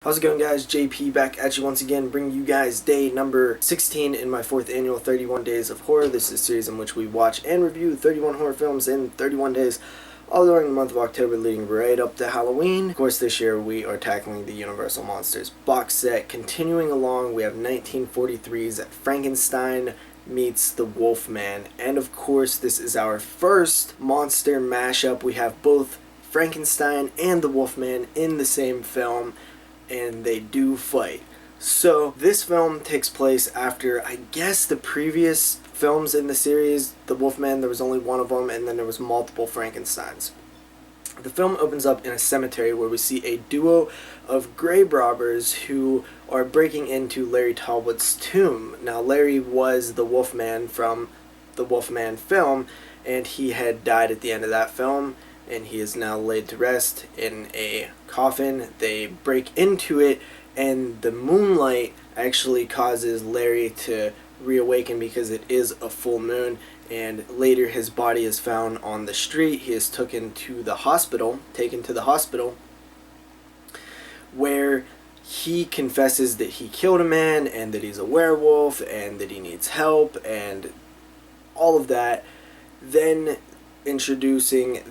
How's it going, guys? JP back at you once again, bringing you guys day number 16 in my 4th annual 31 Days of Horror. This is a series in which we watch and review 31 horror films in 31 days, all during the month of October leading right up to Halloween. Of course, this year we are tackling the Universal Monsters box set. Continuing along, we have 1943's Frankenstein meets the Wolfman. And of course, this is our first monster mashup. We have both Frankenstein and the Wolfman in the same film, and they do fight. So this film takes place after, I guess, the previous films in the series. The Wolfman, there was only one of them, and then there was multiple Frankensteins. The film opens up in a cemetery where we see a duo of grave robbers who are breaking into Larry Talbot's tomb. Now, Larry was the Wolfman from the Wolfman film, and he had died at the end of that film, and he is now laid to rest in a coffin. They break into it, and the moonlight actually causes Larry to reawaken because it is a full moon, and later his body is found on the street. He is taken to the hospital, where he confesses that he killed a man and that he's a werewolf and that he needs help and all of that. Then reintroducing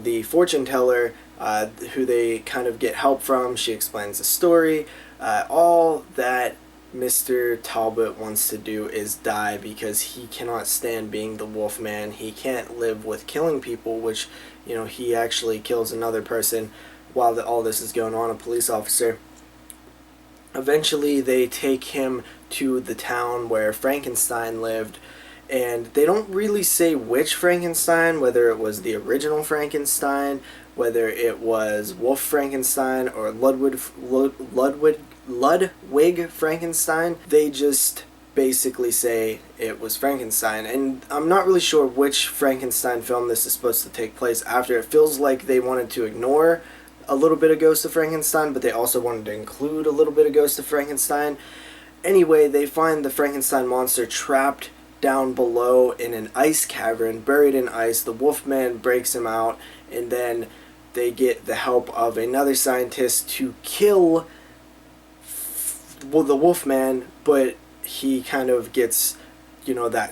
the fortune teller, who they kind of get help from. She explains the story. All that Mr. Talbot wants to do is die because he cannot stand being the Wolfman. He can't live with killing people, which, you know, he actually kills another person while all this is going on, a police officer. Eventually, they take him to the town where Frankenstein lived, and they don't really say which Frankenstein, whether it was the original Frankenstein, whether it was Wolf Frankenstein or Ludwig Frankenstein. They just basically say it was Frankenstein. And I'm not really sure which Frankenstein film this is supposed to take place after. It feels like they wanted to ignore a little bit of Ghost of Frankenstein, but they also wanted to include a little bit of Ghost of Frankenstein. Anyway, they find the Frankenstein monster trapped down below in an ice cavern, buried in ice. The Wolfman breaks him out, and then they get the help of another scientist to kill the Wolfman, but he kind of gets, you know, that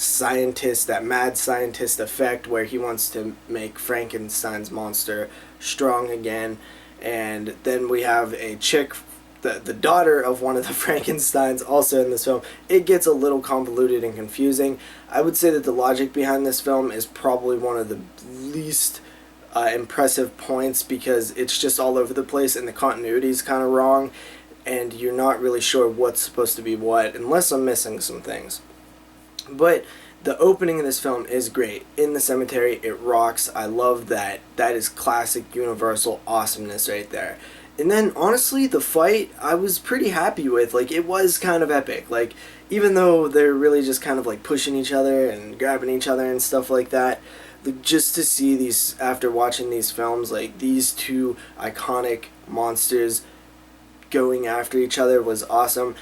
mad scientist effect where he wants to make Frankenstein's monster strong again. And then we have a chick, the daughter of one of the Frankensteins, also in this film. It gets a little convoluted and confusing. I would say that the logic behind this film is probably one of the least impressive points, because it's just all over the place and the continuity is kind of wrong, and you're not really sure what's supposed to be what, unless I'm missing some things. But the opening of this film is great. In the cemetery, it rocks. I love that. That is classic Universal awesomeness right there. And then, honestly, the fight, I was pretty happy with. Like, it was kind of epic. Like, even though they're really just kind of, like, pushing each other and grabbing each other and stuff like that, like, just to see these, after watching these films, like, these two iconic monsters going after each other was awesome.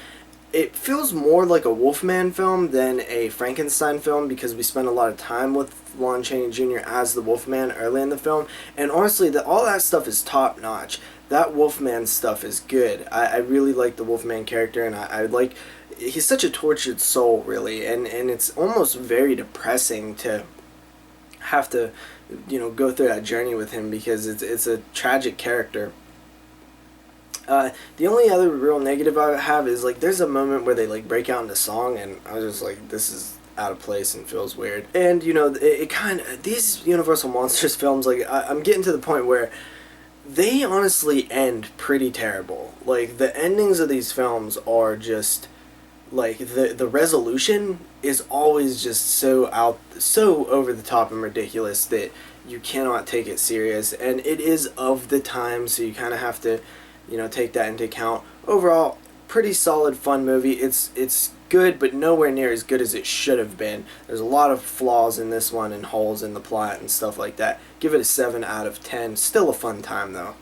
It feels more like a Wolfman film than a Frankenstein film, because we spend a lot of time with Lon Chaney Jr. as the Wolfman early in the film. And honestly, all that stuff is top notch. That Wolfman stuff is good. I really like the Wolfman character, and I like, he's such a tortured soul, really, and it's almost very depressing to have to, you know, go through that journey with him, because it's a tragic character. The only other real negative I have is, like, there's a moment where they, like, break out into song, and I was just like, this is out of place and feels weird. And, you know, it kind of, these Universal Monsters films, like, I'm getting to the point where they honestly end pretty terrible. Like, the endings of these films are just, like, the resolution is always just so over the top and ridiculous that you cannot take it serious. And it is of the time, so you kind of have to, you know, take that into account. Overall, pretty solid, fun movie. It's good, but nowhere near as good as it should have been. There's a lot of flaws in this one and holes in the plot and stuff like that. Give it a 7 out of 10. Still a fun time, though.